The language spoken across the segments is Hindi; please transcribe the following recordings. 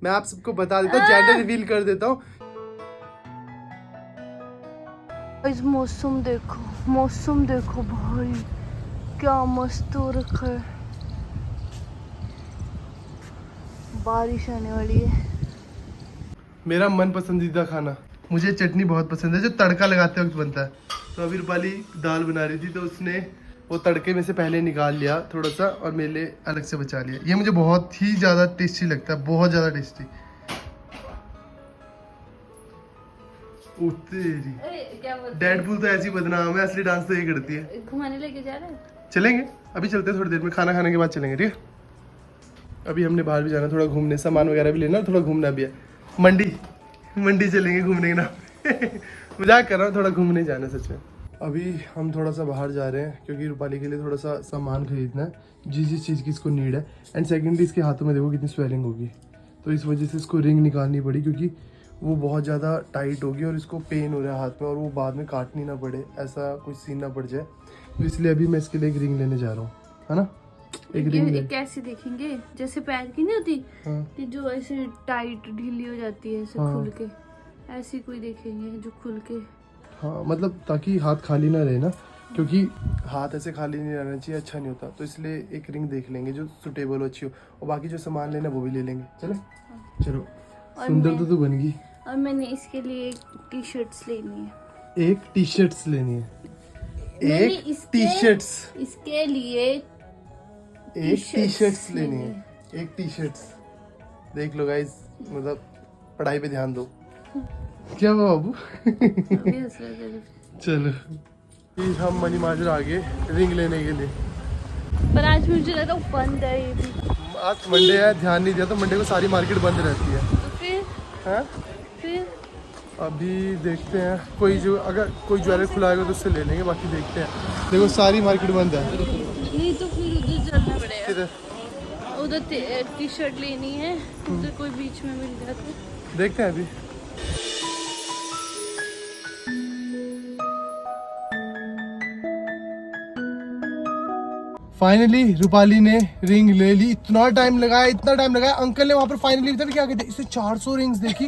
मैं आप सबको बता देता हूँ, जेंडर रिवील कर देता हूँ। इस मौसम देखो भाई, क्या मस्त हो रखा है। बारिश आने वाली है। मेरा मन पसंदीदा खाना, मुझे चटनी बहुत पसंद है जो तड़का लगाते वक्त बनता है। तो अभी रूपाली दाल बना रही थी तो उसने वो तड़के में से पहले निकाल लिया थोड़ा सा और मेरे लिए अलग से बचा लिया। ये मुझे बहुत ही ज़्यादा टेस्टी लगता है, बहुत ज़्यादा टेस्टी। तेरी डेडपूल तो ऐसी बदनाम है, असली डांस तो ये करती है। घुमाने लेके जा रहे हैं? चलेंगे, अभी चलते हैं थोड़ी देर में, खाना खाने के बाद चलेंगे, ठीक है। अभी हमने बाहर भी जाना, थोड़ा घूमने, सामान वगैरह भी लेना, थोड़ा घूमना भी है। मंडी चलेंगे घूमने के नाम मजाक कर रहा हूँ, थोड़ा घूमने जाना सच में। अभी हम थोड़ा सा बाहर जा रहे हैं क्योंकि रूपाली के लिए थोड़ा सा सामान खरीदना है, जिस चीज़ की इसको नीड है। एंड सेकेंडली इसके हाथों में देखो कितनी स्वेलिंग होगी, तो इस वजह से इसको रिंग निकालनी पड़ी क्योंकि वो बहुत ज़्यादा टाइट होगी और इसको पेन हो रहा है हाथ में, और वो बाद में काटनी ना पड़े, ऐसा कुछ सीन ना पड़ जाए। तो इसलिए अभी मैं इसके लिए एक रिंग लेने जा रहा हूँ, है ना। एक रिंग कैसे देखेंगे, जैसे पैर की नहीं होती कि जो ऐसे टाइट ढीली हो जाती है ऐसे खुल के, ऐसी कोई देखेंगे जो खुल के। हाँ, मतलब ताकि हाथ खाली ना रहे ना, क्योंकि हाथ ऐसे खाली नहीं रहना चाहिए, अच्छा नहीं होता। तो इसलिए एक रिंग देख लेंगे जो सुटेबल हो, अच्छी हो, और बाकी जो सामान लेना वो भी ले लेंगे। चलो सुंदर तो तू बन गई। और मैंने इसके लिए टी शर्ट्स लेनी है। एक टी शर्ट्स लेनी है, एक टी शर्ट्स इसके लिए एक टी शर्ट्स लेनी है, एक टी शर्ट्स। देख लो गाइस, मतलब पढ़ाई पे ध्यान दो। क्या हुआ बाबू? चलो हम मनी मार्केट आ गए रिंग लेने के लिए, पर आज मुझे लगा बंद है ये भी। आज मंडे है, ध्यान नहीं दिया, तो मंडे को सारी मार्केट बंद रहती है। तो फिर अभी देखते हैं, कोई जो अगर कोई ज्वेलरी खुला होगा तो उससे ले लेंगे, बाकी देखते हैं। देखो सारी मार्केट बंद है। नहीं तो फिर उधर चलना पड़ेगा। किधर? उधर टी शर्ट लेनी है, उधर कोई बीच में मिल गया तो देखते हैं अभी। फाइनली रूपाली ने रिंग ले ली। इतना टाइम लगाया अंकल ने वहां पर फाइनली क्या कहते हैं, इसे 400 रिंग्स देखी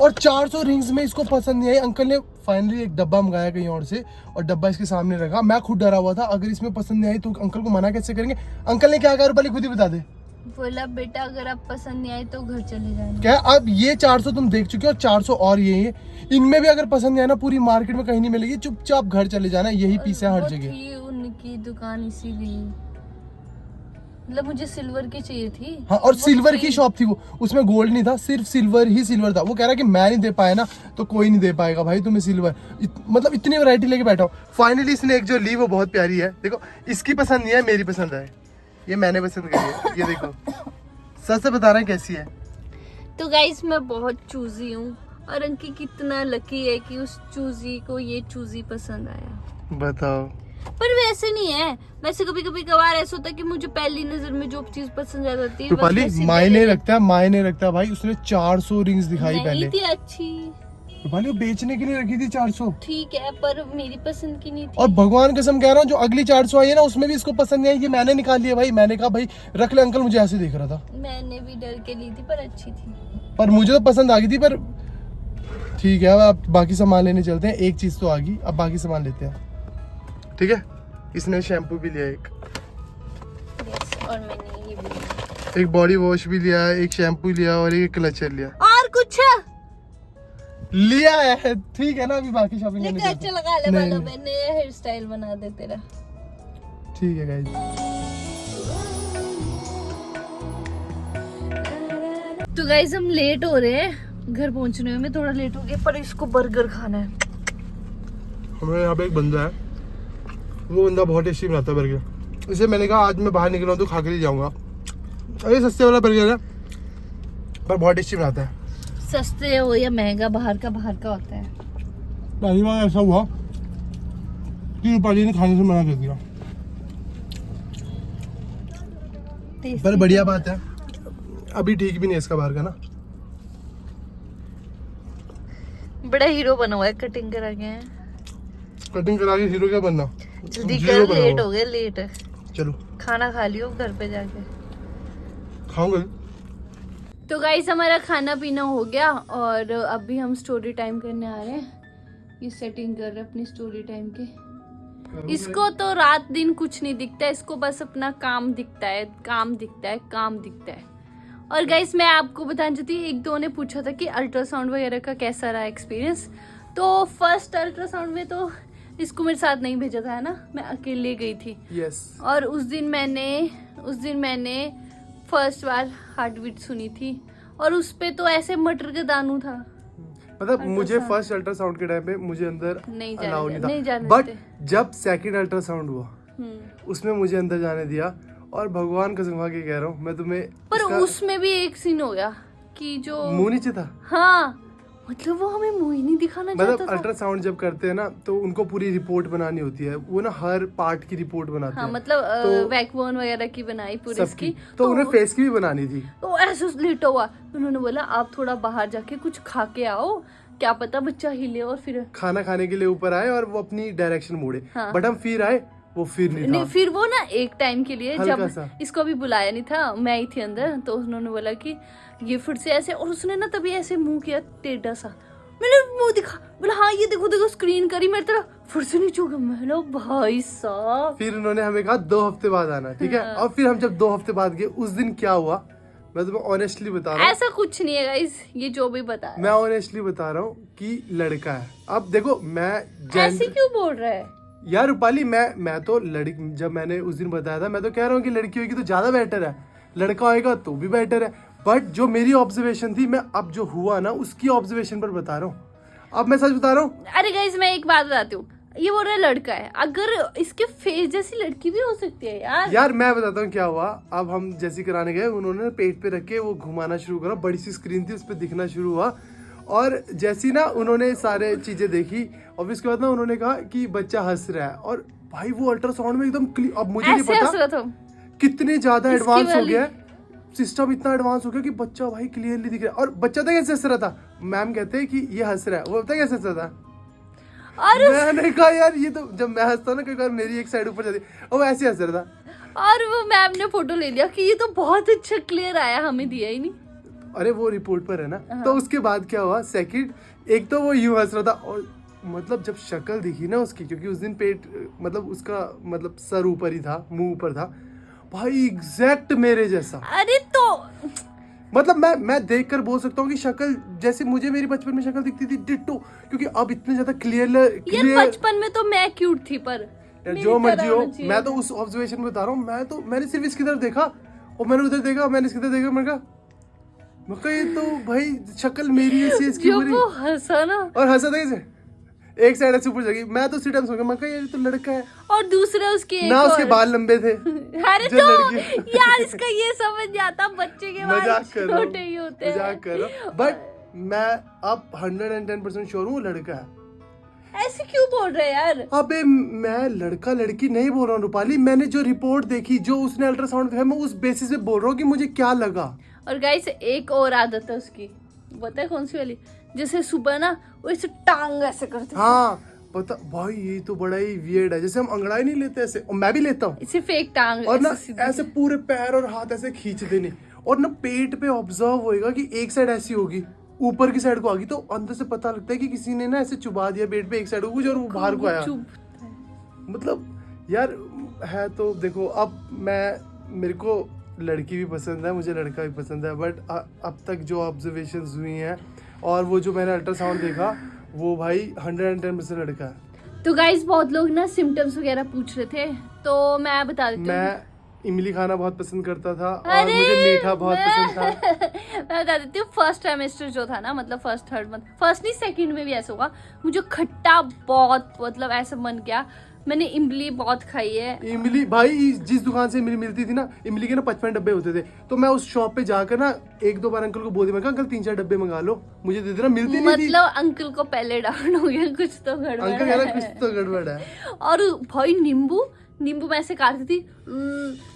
और 400 रिंग्स में इसको पसंद नहीं आई। अंकल ने फाइनली एक डब्बा मंगाया कहीं और से और डब्बा इसके सामने रखा। मैं खुद डरा हुआ था, अगर इसमें पसंद नहीं आई तो अंकल को मना कैसे करेंगे। अंकल ने क्या कहा रूपाली, खुद ही बता दे। बोला बेटा अगर आप पसंद नहीं आए तो घर चले जाना। क्या अब ये 400 तुम देख चुके हो, 400 और ये है, इनमें भी अगर पसंद नहीं आया ना, पूरी मार्केट में कहीं नहीं मिलेगी, चुपचाप घर चले जाना, यही पीस है हर जगह। उनकी दुकान इसीलिए, मतलब मुझे सिल्वर की चाहिए थी। हाँ, और सिल्वर की शॉप थी वो, उसमें गोल्ड नहीं था, सिर्फ सिल्वर था। वो कह रहा कि मैं नहीं दे पाया ना तो कोई नहीं दे पाएगा भाई तुम्हें सिल्वर। मतलब इतनी वैरायटी लेके बैठा हूँ। फाइनली इसने एक जो ली वो बहुत प्यारी है। देखो इसकी पसंद नहीं है, मेरी पसंद है, ये मैंने पसंद करी है। ये देखो, सच से बता रहे हैं कैसी है। तो गाइस मैं बहुत चूजी हूँ और अंकी कितना लकी है कि उस चूजी को ये चूजी पसंद आया। बताओ। पर वैसे नहीं है, वैसे कभी कभी कभार ऐसा होता है कि मुझे पहली नजर में जो चीज पसंद आ जाती है रूपाली मायने रखता है भाई। उसने 400 रिंग्स दिखाई पहले, थी अच्छी रूपाली वो बेचने के लिए रखी थी 400। ठीक है, पर मेरी पसंद की नहीं थी। और भगवान कसम कह रहा हूँ, जो अगली 400 आई है ना उसमें भी इसको पसंद नहीं आई, ये मैंने निकाल लिया भाई। मैंने कहा भाई रख ले अंकल, मुझे ऐसे देख रहा था। मैंने भी डर के ली थी पर अच्छी थी, पर मुझे तो पसंद आ गई थी। पर ठीक है, अब बाकी सामान लेने चलते हैं। एक चीज तो आ गई, अब बाकी सामान लेते हैं, ठीक है। इसने शैम्पू भी लिया एक, और मैंने ये भी लिया। एक बॉडी वॉश भी लिया, एक शैम्पू लिया और एक क्लचर लिया। और कुछ लिया है, ठीक है ना। अभी बाकी शॉपिंग करने चलते हैं। अच्छा लगा ले वाला, मैंने हेयर स्टाइल बना दे तेरा, ठीक है गाइस। तो गाइस हम लेट हो रहे हैं, घर पहुंचने में थोड़ा लेट हो गया, पर इसको बर्गर खाना है। हमारे यहाँ पे एक बंदा है, वो बंदा बहुत टेस्टी बनाता है बर्गर। इसे मैंने कहा आज मैं बाहर निकला हूँ तो खा के ही जाऊँगा। अरे सस्ते वाला बर्गर है पर बहुत टेस्टी बनाता है। सस्ते हो या महंगा, बाहर का होता है। पहली बार ऐसा हुआ कि रूपाली ने खाने से मना कर दिया, पर बढ़िया बात है। अभी ठीक भी नहीं है इसका बाहर का ना। बड़ा हीरो बना हुआ है, कटिंग करा के हैं। कटिंग करा के हीरो क्या बनना, जल्दी कर, लेट हो गया, लेट है। चलो खाना खा लियो घर पे जाके। खाऊंगा। तो गाइस हमारा खाना पीना हो गया और अभी हम स्टोरी टाइम करने आ रहे हैं। ये सेटिंग कर रहे हैं अपनी स्टोरी टाइम के। इसको तो रात दिन कुछ नहीं दिखता है, इसको बस अपना काम दिखता है, काम दिखता है, काम दिखता है। और गाइस मैं आपको बताना चाहती हूँ, एक दो ने पूछा था कि अल्ट्रासाउंड वगैरह का कैसा रहा एक्सपीरियंस। तो फर्स्ट अल्ट्रासाउंड में तो इसको मेरे साथ नहीं भेजा था, है ना, मैं अकेले गई थी। यस। और उस दिन मैंने फर्स्ट बार हार्ट बीट सुनी थी और उस पे तो ऐसे मटर का दानू था। मतलब मुझे फर्स्ट अल्ट्रासाउंड के टाइम पे मुझे अंदर नहीं अलाउ नहीं नहीं था, जाने बट देते। जब सेकंड अल्ट्रासाउंड हुआ उसमें मुझे अंदर जाने दिया। और भगवान कसम खा के कह रहा हूँ मैं तुम्हें, पर उसमें भी एक सीन हो गया कि जो मुंह नीचे था। हाँ, मतलब वो हमें मुंह ही नहीं दिखाना चाहता मतलब था। अल्ट्रासाउंड जब करते हैं ना तो उनको पूरी रिपोर्ट बनानी होती है, वो ना हर पार्ट की रिपोर्ट बनाते हाँ, हैं। मतलब तो बैकबोन वगैरह की बनाई पूरी सबकी, इसकी। तो उन्हें फेस की भी बनानी थी। तो ऐसे लेटा हुआ, उन्होंने बोला आप थोड़ा बाहर जाके कुछ खा के आओ, क्या पता बच्चा हिले और फिर खाना खाने के लिए ऊपर आए और वो अपनी डायरेक्शन मोड़े। हाँ। बट हम फिर आए, वो फिर नहीं था। फिर वो ना एक टाइम के लिए हल्का जब सा। इसको भी बुलाया नहीं था, मैं ही थी अंदर, तो उन्होंने बोला कि ये फिर से ऐसे, और उसने ना तभी ऐसे मुंह किया टेढ़ा सा, मैंने मुंह दिखा, बोला हाँ ये देखो देखो स्क्रीन करी मेरी तरफ, फिर से नहीं चूका। मैं भाई साहब। फिर उन्होंने हमें कहा 2 हफ्ते बाद आना, ठीक है। और फिर हम जब 2 हफ्ते बाद गए, उस दिन क्या हुआ मैं तुम्हें ऑनेस्टली बता रहा हूँ। ऐसा कुछ नहीं है गाइस, ये जो भी बता रहा है। मैं ऑनेस्टली बता रहा हूँ कि लड़का है। अब देखो मैं ऐसे क्यों बोल रहा है यार रूपाली, मैं तो लड़की, जब मैंने उस दिन बताया था मैं तो कह रहा हूँ कि लड़की होगी तो ज्यादा बेटर है, लड़का होएगा तो भी बेटर है। बट जो मेरी ऑब्जर्वेशन थी, मैं अब जो हुआ ना उसकी ऑब्जर्वेशन पर बता रहा हूँ। अब मैं सच बता रहा हूँ। अरे गाइस मैं एक बात बताती हूँ, ये बोल रहा है लड़का है, अगर इसके फेस जैसी लड़की भी हो सकती है यार। मैं बताता हूँ क्या हुआ। अब हम जैसी कराने गए, उन्होंने पेट पे रख के वो घुमाना शुरू करा, बड़ी सी स्क्रीन थी उस पर दिखना शुरू हुआ। और जैसी ना उन्होंने सारे चीजें देखी और उसके बाद ना उन्होंने कहा कि बच्चा हंस रहा है। और भाई वो अल्ट्रासाउंड में एकदम अब मुझे नहीं पता कितने ज्यादा एडवांस हो गया सिस्टम, इतना एडवांस हो गया कि बच्चा भाई क्लियरली दिख रहा है। और बच्चा तो कैसे हंस रहा था, मैम कहते हैं कि ये हंस रहा है, वो पता कैसे हंस रहा था। और मैंने कहा यार ये तो, जब मैं हंसता ना कई बार मेरी एक साइड ऊपर जाती, और वो ऐसे हंस रहा था। और वो मैम ने फोटो ले लिया कि ये तो बहुत अच्छा क्लियर आया, हमें दिया ही नहीं। अरे वो रिपोर्ट पर है ना। तो उसके बाद क्या हुआ, सेकंड एक तो वो यूं हंस रहा था, और मतलब जब शक्ल दिखी ना उसकी, क्योंकि उस दिन पेट मतलब उसका मतलब सर ऊपर ही था, मुंह ऊपर था, भाई एग्जैक्ट मेरे जैसा। अरे तो मतलब मैं देखकर बोल सकता हूँ कि शक्ल जैसे मुझे मेरी बचपन में शक्ल दिखती थी, डिट्टो। क्योंकि अब इतने ज्यादा क्लियर यार बचपन में तो मैं क्यूट थी, पर जो मर्जी हो, मैं तो उस ऑब्जर्वेशन में बता रहा हूँ। मैंने सिर्फ इसकी तरफ देखा और मैंने उधर देखा, मैंने इसकी तरफ देखा, मैंने कहा ये तो भाई शक्ल मेरी ऐसी है इसकी पूरी। वो हंसा ना, और हंसा था कैसे, एक साइड ऐसे ऊपर जागी। मैं तो उसी टाइम सोच गया, मैं कहा ये तो लड़का है। और दूसरा उसके ना उसके बाल लंबे थे। अरे तो यार इसका ये समझ नहीं आता, बच्चे के बाल छोटे ही होते हैं। मजाक कर रहा हूँ, बट मैं अब 110% श्योर हूँ लड़का है। ऐसे क्यों बोल रहे यार। अबे मैं लड़का लड़की नहीं बोल रहा हूँ रूपाली, मैंने जो रिपोर्ट देखी, जो उसने अल्ट्रासाउंड दिखाया, मैं उस बेसिस पे बोल रहा हूँ कि मुझे क्या लगा। और गाइस एक और आदत है उसकी, पता है कौन सी वाली, जैसे सुबह ना वो ऐसे टांग ऐसे करते। हाँ पता भाई, ये तो बड़ा ही वियर्ड है। जैसे हम अंगड़ाई नहीं लेते ऐसे, और मैं भी लेता हूँ, सिर्फ एक टांग और ना ऐसे पूरे पैर और हाथ ऐसे खींच देने, और ना पेट पे ऑब्जर्व होएगा कि एक साइड ऐसी होगी, ऊपर की साइड को आ गई, तो अंदर से पता लगता है कि किसी ने ना ऐसे चुबा दिया पेट पे एक साइड को कुछ, और वो बाहर को आया। मतलब यार है तो देखो, अब मेरे को लड़की भी पसंद है, मुझे लड़का भी पसंद है, बट अब तक जो ऑब्जर्वेशंस हुई हैं और वो जो मैंने अल्ट्रासाउंड देखा, वो भाई 110% लड़का है। तो गाइस बहुत लोग ना सिम्टम्स वगैरह पूछ रहे थे, तो मैं बता देती हूँ। मैं इमली खाना बहुत पसंद करता था और मुझे मीठा बहुत पसंद था। मैं बता देती हूँ, फर्स्ट ट्राइमेस्टर जो था ना, मतलब फर्स्ट थर्ड मंथ, फर्स्ट नहीं सेकंड में भी ऐसा होगा, मुझे खट्टा बहुत, मतलब ऐसा मन किया, मैंने इमली बहुत खाई है। इमली भाई, जिस दुकान से इमली मिलती थी ना, इमली के ना 55 डब्बे होते थे, तो मैं उस शॉप पे जाकर ना 1-2 बार अंकल को बोल दिया, अंकल 3-4 डब्बे मंगा लो, मुझे दे देना। मिलती नहीं थी। मतलब अंकल को पहले डाउन हो गया, कुछ तो गड़बड़ अंकल कह रहा कुछ तो गड़बड़ है। और भाई नींबू मैं ऐसे काटती थी,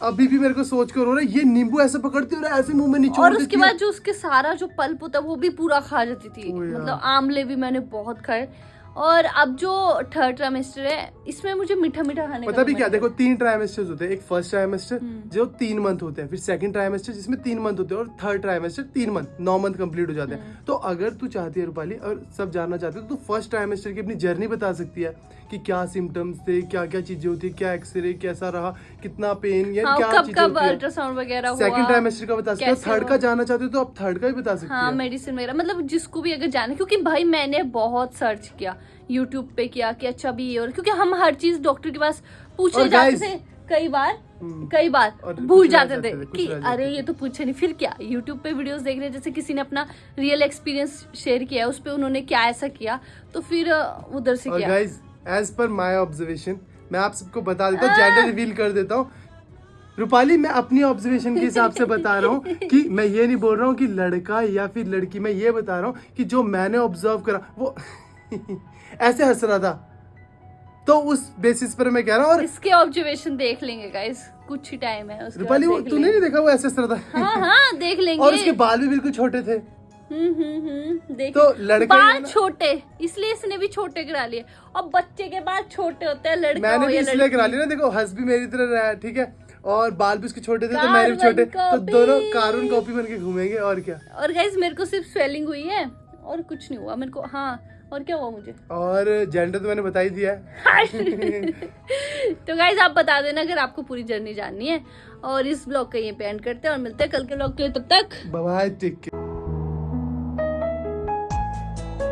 अभी भी मेरे को सोच कर हो रहा है, ये नींबू ऐसे पकड़ती और ऐसे मुंह में निचोड़ और उसके बाद जो उसके सारा जो पल्प होता है वो भी पूरा खा जाती थी। मतलब आमले भी मैंने बहुत खाए, और अब जो थर्ड ट्राइमेस्टर है इसमें मुझे मीठा मीठा खाने का पता भी मन क्या, है। देखो 3 ट्राइमेस्टर्स होते हैं। एक फर्स्ट ट्राइमेस्टर जो 3 मंथ होते हैं, फिर सेकंड ट्राइमेस्टर जिसमें 3 मंथ होते हैं, और third trimester 3 month, 9 month complete हो जाते हैं। तो अगर तू चाहती है रूपाली और सब जानना चाहती है तो तू फर्स्ट ट्राइमेस्टर की अपनी जर्नी बता सकती है कि क्या सिम्टम्स थे, क्या क्या चीजें होती है, क्या एक्सरे कैसा रहा, कितना पेन या क्या कब चीजें कब होती है। अल्ट्रासाउंड वगैरह हुआ, सेकंड ट्राइमेस्टर का बता सकते हो, कैसे थर्ड हुआ। का जानना चाहते हो तो आप थर्ड का भी बता सकती हाँ है। मेडिसिन वगैरह, मतलब जिसको भी अगर जाने, क्योंकि भाई मैंने बहुत सर्च किया यूट्यूब पे किया कि अच्छा भी ये, और क्योंकि हम हर चीज डॉक्टर के पास पूछने और जाते guys- थे कई बार और भूल कुछ रह जाते थे कुछ कि रह जाते अरे थे। ये तो पूछे नहीं, फिर क्या यूट्यूब पे वीडियोस देख रहे हैं, जैसे किसी ने अपना रियल एक्सपीरियंस शेयर किया उस पे उन्होंने क्या ऐसा किया, तो फिर उधर से और किया। Guys as per my observation मैं आप सबको बता देता हूँ, जेंडर रिवील कर देता हूँ। रूपाली मैं अपनी ऑब्जर्वेशन के हिसाब से बता रहा हूँ कि मैं ये नहीं बोल रहा हूँ कि लड़का या फिर लड़की, मैं ये बता रहा हूँ कि जो मैंने ऑब्जर्व करा वो ऐसे हंस रहा था, तो उस बेसिस पर मैं कह रहा हूँ। और इसके ऑब्जर्वेशन देख लेंगे गाइस, कुछ ही टाइम है उसके रूपाली बाद वो देख तूने लेंगे। नहीं देखा वो ऐसे हंस रहा था? हाँ हाँ देख लेंगे। और उसके बाल भी बिल्कुल छोटे थे। देख तो लड़का ही है बाल ना? छोटे, इसलिए इसने भी छोटे करा लिए। और बच्चे के बाल छोटे होते हैं, लड़का मैंने हो भी या इसलिए लड़की। करा लिया ना, देखो हंस भी मेरी तरह रहा है, ठीक है, और बाल भी उसके छोटे थे तो मेरे भी छोटे, तो दोनों कार्बन कॉपी बन के घूमेंगे और क्या। और गाइस मेरे को सिर्फ स्वेलिंग हुई है और कुछ नहीं हुआ मेरे को। हाँ और क्या हुआ मुझे? और जेंडर तो मैंने बता ही दिया है। तो गाइस आप बता देना अगर आपको पूरी जर्नी जाननी है। और इस ब्लॉग का ये पे एंड करते हैं और मिलते हैं कल के ब्लॉग के लिए, तब तक बाय, टेक केयर।